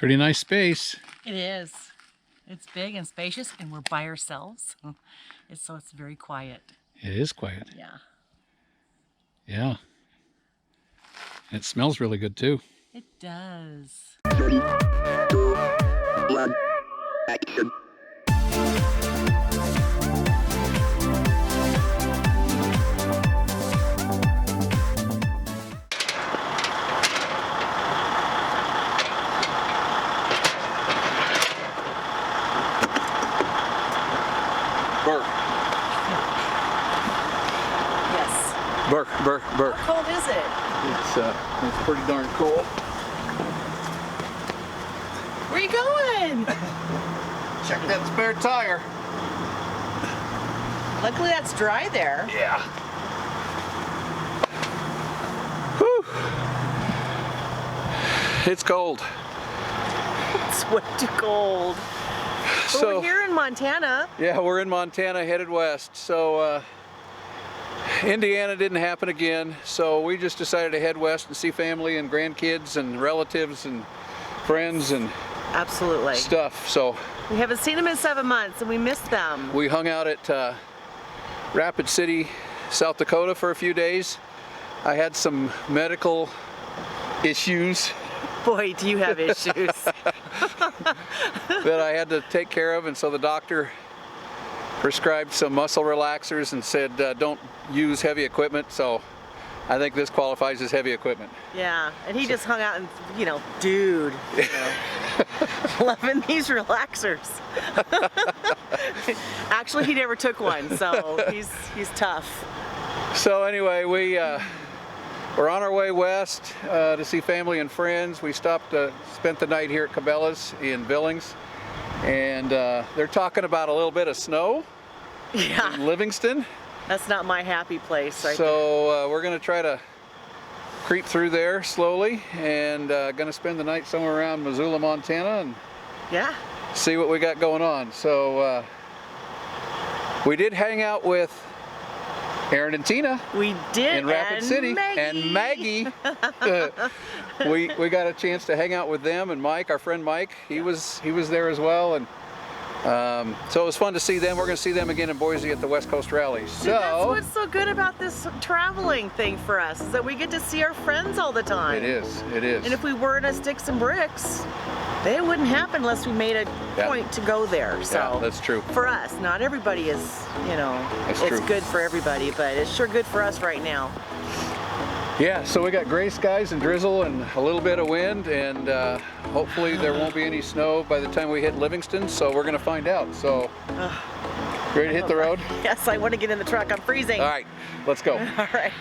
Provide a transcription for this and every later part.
Pretty nice space. It is. It's big and spacious, and we're by ourselves. So it's very quiet. It is quiet. Yeah. Yeah. And it smells really good too. It does. 3, 2, 1, action. Burr. Yes. Burr, burr, burr. How cold is it? It's pretty darn cool. Where are you going? Check that spare tire. Luckily that's dry there. Yeah. Whew. It's cold. It's way too cold. But we're here in Montana. Yeah, we're in Montana headed west. So Indiana didn't happen again. So we just decided to head west and see family and grandkids and relatives and friends and Absolutely. stuff. So We haven't seen them in 7 months and we miss them. we hung out at Rapid City, South Dakota for a few days. I had some medical issues Boy, do you have issues. that I had to take care of, and so the doctor prescribed some muscle relaxers and said don't use heavy equipment. So I think this qualifies as heavy equipment. Yeah, and he just hung out and, dude, loving these relaxers. Actually, he never took one, so he's tough. So anyway, we're on our way west to see family and friends. We spent the night here at Cabela's in Billings, and they're talking about a little bit of snow Yeah, in Livingston. that's not my happy place right there. So we're going to try to creep through there slowly, and going to spend the night somewhere around Missoula, Montana, and Yeah, see what we got going on. So we did hang out with Aaron and Tina we did. in Rapid and City, Maggie. and Maggie. we got a chance to hang out with them, and Mike, our friend Mike, he was there as well, and so it was fun to see them. We're going to see them again in Boise at the West Coast Rally. That's So what's so good about this traveling thing for us, is that we get to see our friends all the time. it is. And if we were to sticks and bricks, it wouldn't happen unless we made a Yeah. point to go there. So Yeah, that's true. for us, not everybody is, That's it's true. good for everybody, but it's sure good for us right now. Yeah, so we got gray skies and drizzle and a little bit of wind, and hopefully there won't be any snow by the time we hit Livingston, so we're going to find out. So, ready to hit the road? Yes, I want to get in the truck. I'm freezing. All right, let's go. All right.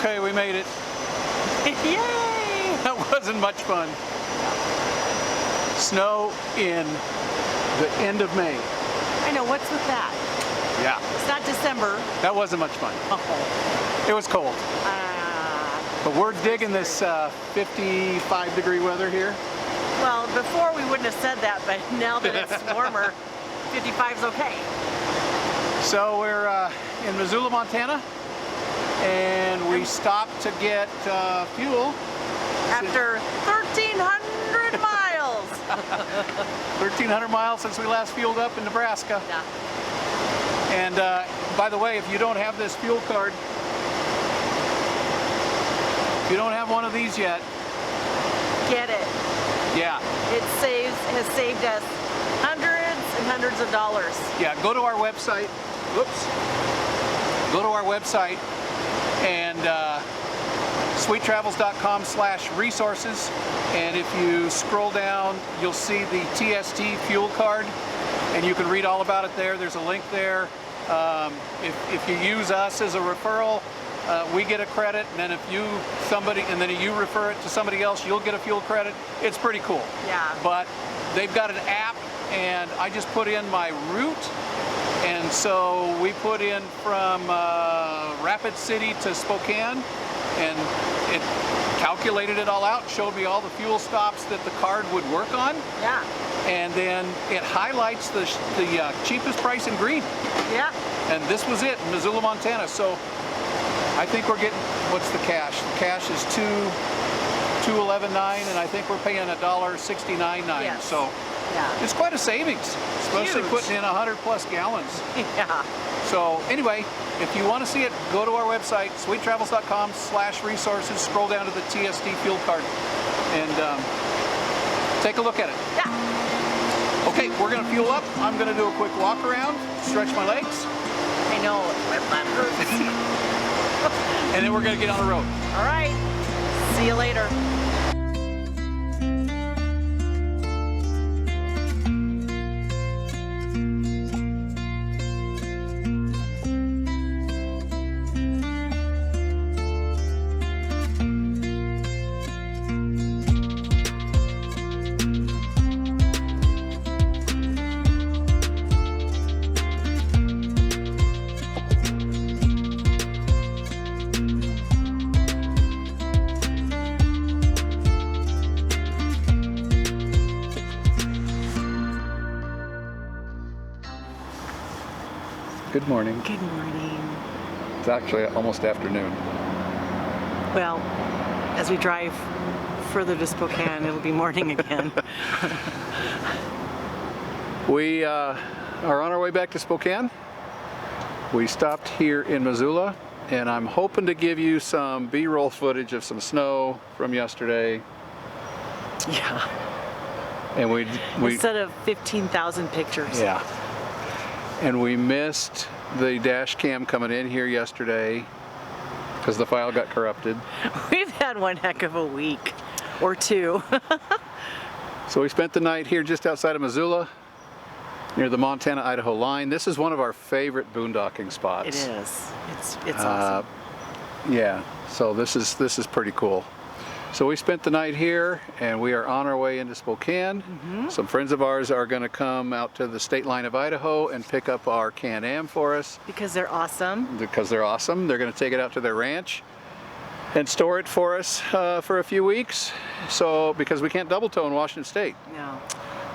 Okay, we made it. Yay! That wasn't much fun. Snow in the end of May. I know, what's with that? Yeah, It's not December. that wasn't much fun. Oh. It was cold. But we're digging this 55-degree weather here. Well, before we wouldn't have said that, but now that it's warmer, 55's okay. So we're in Missoula, Montana, and we stopped to get fuel. After 1,300 miles. 1,300 miles since we last fueled up in Nebraska. Yeah. And by the way, if you don't have this fuel card, if you don't have one of these yet, Get it. yeah, Has saved us hundreds and hundreds of dollars. yeah, go to our website. Whoops. Go to our website and sweettravels.com/resources, and if you scroll down, you'll see the TST fuel card, and you can read all about it there. There's a link there. If you use us as a referral, we get a credit, and then if you refer it to somebody else, you'll get a fuel credit. It's pretty cool. Yeah. But they've got an app, and I just put in my route, and so we put in from Rapid City to Spokane, and it calculated it all out, showed me all the fuel stops that the card would work on, Yeah. and then it highlights the cheapest price in green. Yeah. And this was it in Missoula, Montana. So I think we're getting, what's the cash? The cash is $211.9, and I think we're paying $1.69.9. Yes. So Yeah. it's quite a savings, especially Huge. putting in 100+ gallons. Yeah. So anyway, if you want to see it, go to our website, sweettravels.com/resources, scroll down to the TST fuel card, and take a look at it. Yeah. Okay, we're going to fuel up. I'm going to do a quick walk around, stretch my legs, I know. My butt hurts. and then we're going to get on the road. All right. See you later. Good morning. Good morning. It's actually almost afternoon. Well, as we drive further to Spokane, it'll be morning again. We are on our way back to Spokane. We stopped here in Missoula, and I'm hoping to give you some B-roll footage of some snow from yesterday. Yeah. And we Instead of 15,000 pictures. yeah. And we missed the dash cam coming in here yesterday because the file got corrupted. We've had one heck of a week or two. So we spent the night here just outside of Missoula, near the Montana-Idaho line. This is one of our favorite boondocking spots. It is. It's awesome. Yeah, so this is pretty cool. So we spent the night here, and we are on our way into Spokane. Some friends of ours are going to come out to the state line of Idaho and pick up our Can-Am for us. Because they're awesome. Because they're awesome. They're going to take it out to their ranch and store it for us for a few weeks. So because we can't double tow in Washington State. No.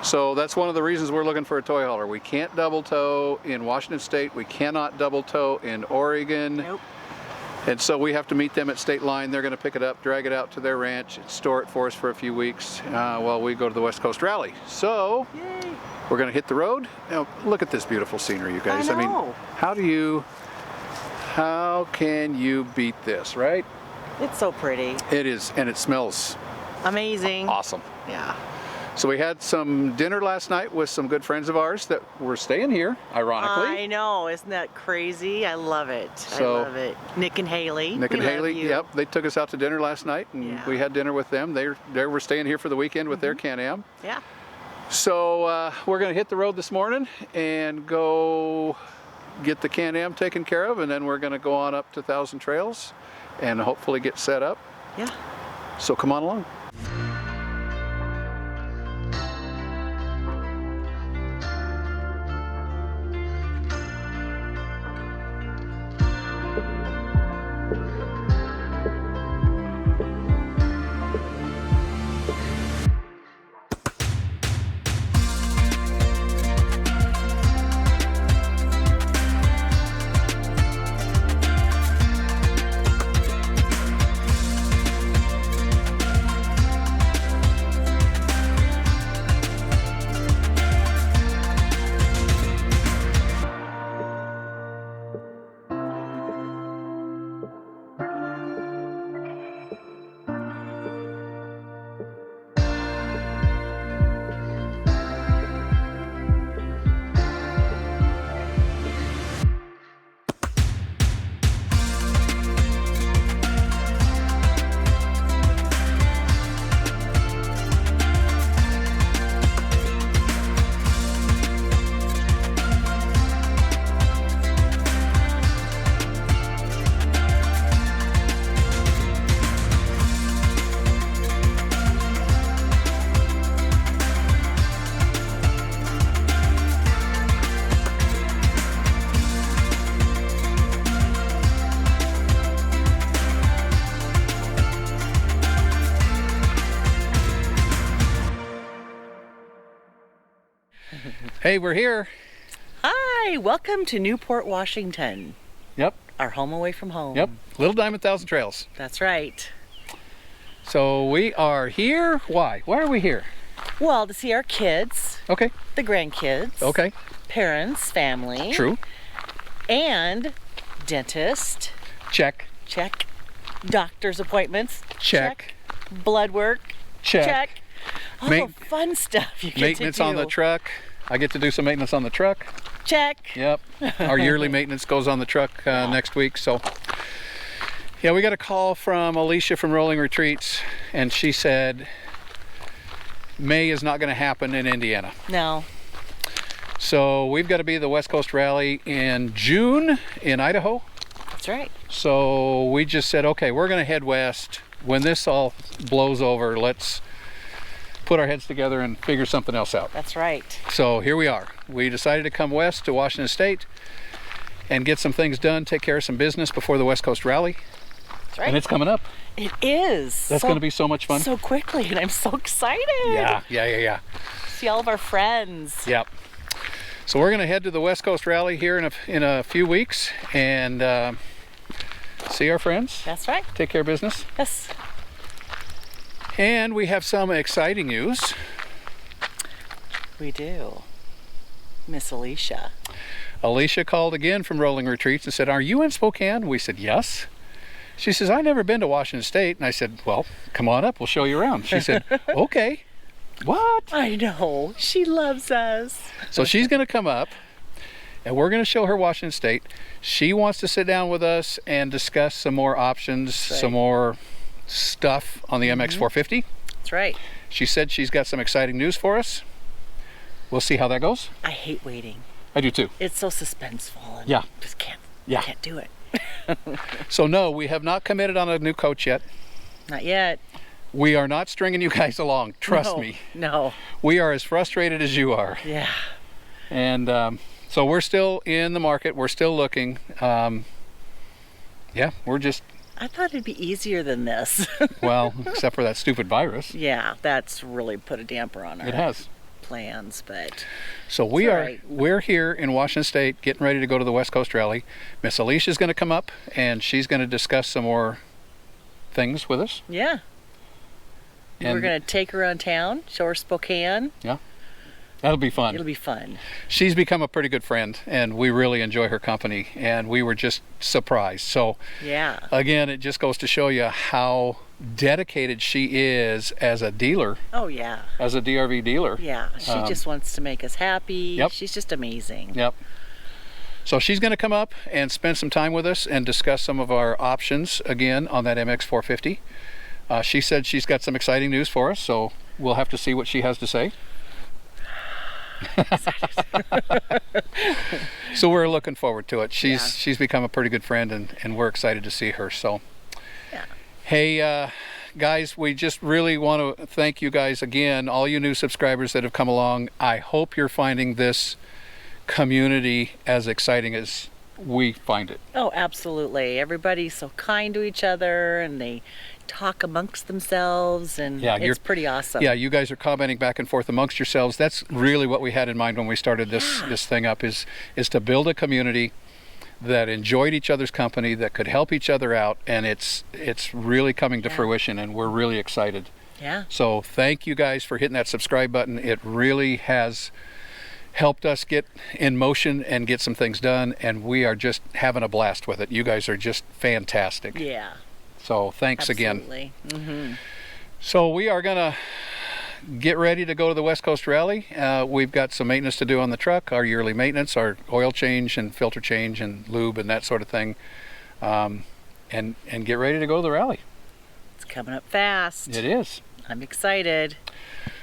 So that's one of the reasons we're looking for a toy hauler. We can't double tow in Washington State. We cannot double tow in Oregon. Nope. And so we have to meet them at state line. They're going to pick it up, drag it out to their ranch, store it for us for a few weeks while we go to the West Coast Rally. So Yay. we're going to hit the road. Now, look at this beautiful scenery, you guys. I mean, know. how can you beat this, right? It's so pretty. It is, and it smells Amazing. awesome. Yeah. So we had some dinner last night with some good friends of ours that were staying here, ironically. I know. Isn't that crazy? I love it. So- I love it. Nick and Haley. Nick and we love Haley, you. yep, they took us out to dinner last night, and Yeah. we had dinner with them. They were staying here for the weekend with their Can-Am. Yeah. So we're going to hit the road this morning and go get the Can-Am taken care of, and then we're going to go on up to Thousand Trails and hopefully get set up. Yeah. So come on along. Hey, we're here. Hi, welcome to Newport, Washington. Yep. Our home away from home. Yep. Little Diamond Thousand Trails. That's right. So we are here. Why? Why are we here? Well, to see our kids, Okay. the grandkids, Okay. parents, family. True. And dentist, Check. check. Doctor's appointments, Check. Blood work, Check. All Ma- the fun stuff you get Maintenance to do. on the truck. I get to do some maintenance on the truck. Check. Yep. Our yearly maintenance goes on the truck next week. So, yeah, we got a call from Alicia from Rolling Retreats, and she said May is not going to happen in Indiana. No. So we've got to be at the West Coast Rally in June in Idaho. That's right. So we just said, okay, we're going to head west. When this all blows over, let's put our heads together and figure something else out. That's right. So here we are. We decided to come west to Washington State and get some things done, take care of some business before the West Coast Rally. That's right. And it's coming up. It is. That's going to be so much fun. So quickly, and I'm so excited. Yeah. See all of our friends. Yep. So we're going to head to the West Coast Rally here in a few weeks and see our friends. That's right. Take care of business. Yes. And we have some exciting news. We do. Miss Alicia. Alicia called again from Rolling Retreats and said, "Are you in Spokane?" We said, "Yes." She says, "I've never been to Washington State." And I said, "Well, come on up. We'll show you around." She said, "Okay." What? I know. She loves us. So she's going to come up and we're going to show her Washington State. She wants to sit down with us and discuss some more options, Right. some more stuff on the MX450. That's right. She said she's got some exciting news for us. We'll see how that goes. I hate waiting. I do too. It's so suspenseful. And Yeah. Just can't. Yeah. Can't do it. So no, we have not committed on a new coach yet. Not yet. We are not stringing you guys along. Trust No. me. No. We are as frustrated as you are. Yeah. And so we're still in the market. We're still looking. Yeah, we're just, I thought it'd be easier than this. well, except for that stupid virus. Yeah, that's really put a damper on our It has. plans, but So It's all right. we're here in Washington State getting ready to go to the West Coast Rally. Miss Alicia's going to come up and she's going to discuss some more things with us. yeah. We're And going to take her around town, show her Spokane. that'll be fun. It'll be fun. She's become a pretty good friend and we really enjoy her company and we were just surprised. So Yeah. again, it just goes to show you how dedicated she is as a dealer, Oh, yeah. as a DRV dealer. Yeah. She just wants to make us happy. Yep. She's just amazing. Yep. So she's going to come up and spend some time with us and discuss some of our options again on that MX450. She said she's got some exciting news for us, so we'll have to see what she has to say. So we're looking forward to it. Yeah. She's become a pretty good friend, and we're excited to see her. So, Yeah. hey, guys, we just really want to thank you guys again, all you new subscribers that have come along. I hope you're finding this community as exciting as we find it. Oh, absolutely. Everybody's so kind to each other, and they talk amongst themselves, and Yeah, it's pretty awesome. Yeah, you guys are commenting back and forth amongst yourselves. That's really what we had in mind when we started this thing up, is to build a community that enjoyed each other's company, that could help each other out, and it's really coming to fruition, and we're really excited. Yeah. So thank you guys for hitting that subscribe button. It really has helped us get in motion and get some things done, and we are just having a blast with it. You guys are just fantastic. Yeah. So thanks again. Absolutely. Mm-hmm. So we are gonna get ready to go to the West Coast Rally. We've got some maintenance to do on the truck, our yearly maintenance, our oil change and filter change and lube and that sort of thing, and get ready to go to the rally. It's coming up fast. It is. I'm excited.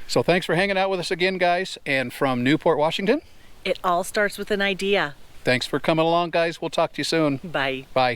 So thanks for hanging out with us again, guys. And from Newport, Washington, It all starts with an idea. thanks for coming along, guys. We'll talk to you soon. Bye. Bye.